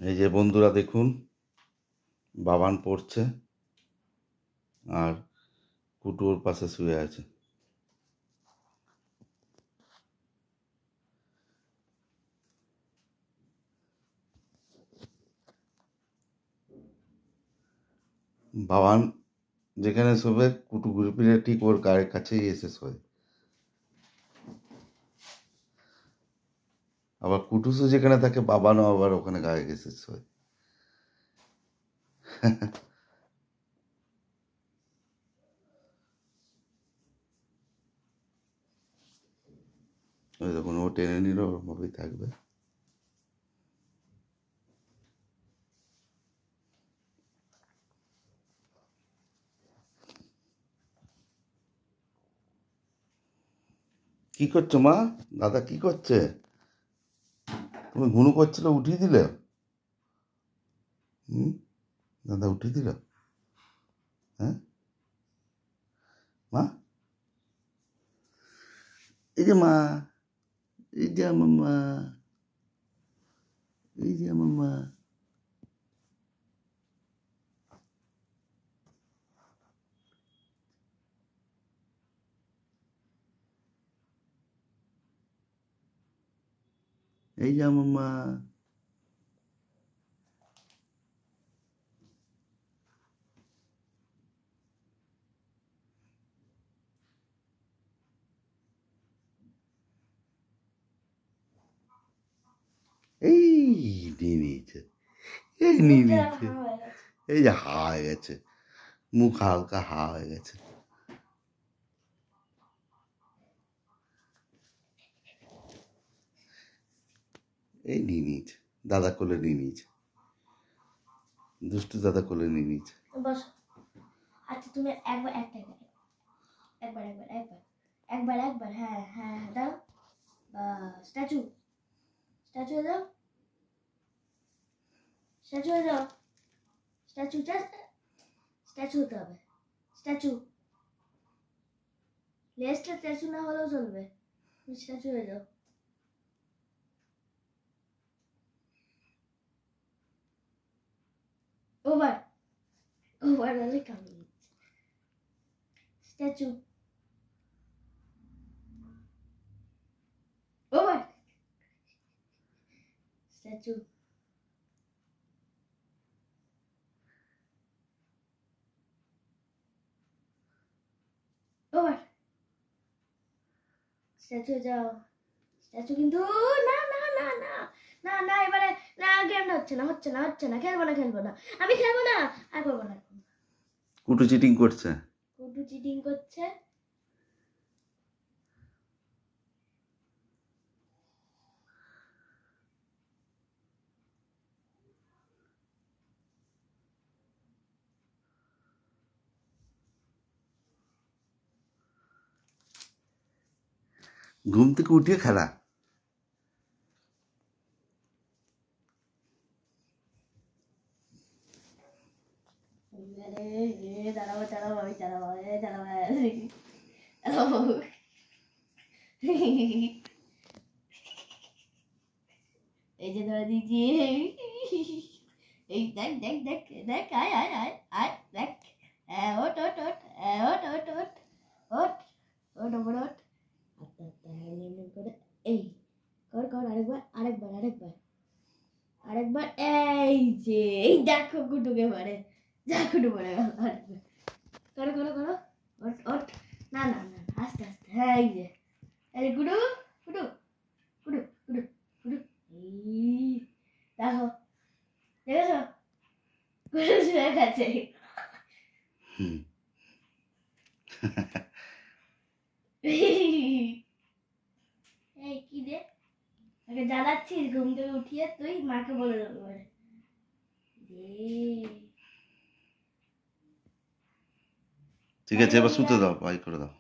এই যে বন্ধুরা দেখুন, বাবান পড়ছে আর কুটু ওর পাশে শুয়ে আছে। বাবান যেখানে শোবে কুটু ঘুরে ফিরে ঠিক ওর গায়ের কাছেই এসে শোয়। আবার কুটুসও যেখানে থাকে বাবানও আবার ওখানে গায়ে ঘেসে শোয়। ওই দেখুন, ও টেনে নিল, ওর ভাবেই থাকবে। কি করছো মা? দাদা কি করছে? তুমি ঘুনু করছিল, উঠিয়ে দিলে? দাদা উঠিয়ে দিল? হ্যাঁ মা, এই যে মা, এই যে আমার মা, এই যে আমার মা। এই যে আমার মা। এই নিয়ে নিয়েছে, এই নিয়ে নিয়েছে, এই যে হা হয়ে গেছে, মুখ হালকা হা হয়ে গেছে। এই নিয়ে নিয়েছে, দাদা কোলে নিয়ে নিয়েছে, দুষ্টু দাদা কোলে নিয়ে নিয়েছে। বস। আচ্ছা তুমি একবার একবার একবার একবার একবার একবার হ্যাঁ হ্যাঁ দাও। স্ট্যাচু স্ট্যাচু দাও, স্ট্যাচু দাও, স্ট্যাচু স্ট্যাচু হতে হবে, স্ট্যাচু। লেজটা স্ট্যাচু না হলেও চলবে, স্ট্যাচু হয়ে যাও। ওভার ওভার হলে কামি statue. Over statue. Over statue যাও, স্ট্যাচু। কিন্তু না না না না না না, এবারে না, গেমটা হচ্ছে না হচ্ছে না হচ্ছে না, খেলবো না খেলবো না, আমি খেলবো না, আর করবো না। কুটু চিটিং করছে, কুটু চিটিং করছে। ঘুম থেকে উঠিয়ে খেলা। দাঁড়াবো দাঁড়াবো আমি দাঁড়াবো দাঁড়াবো। এই যে ধরে দিয়েছি, এই দেখ দেখ দেখ দেখ, আয় আয় আয় আয় দেখ, ওট ওট ওট ওট ওট ওট ওট ওট ওপর ওট। আস্তে আস্তে হেলমেট করে এই কর কর, আরেকবার আরেকবার আরেকবার আরেকবার। এই যে এই দেখো কুটুকে মারে, যা কুটু পড়ে গেল। আরেকবার করো করো করো, ওট ওট। না না না আস্তে আস্তে, হ্যাঁ এই যে, এই কুটু কুটু কুটু কুটু কুটু। এই দেখো, দেখেছো কুটু শুয়ে গেছে। এই কি রে, ওকে জ্বালাচ্ছিস? ঘুম থেকে উঠিয়ে তুই মাকে বলে দেবো এবারে। ঠিক আছে, এবার শুতে দাও, বাই করে দাও।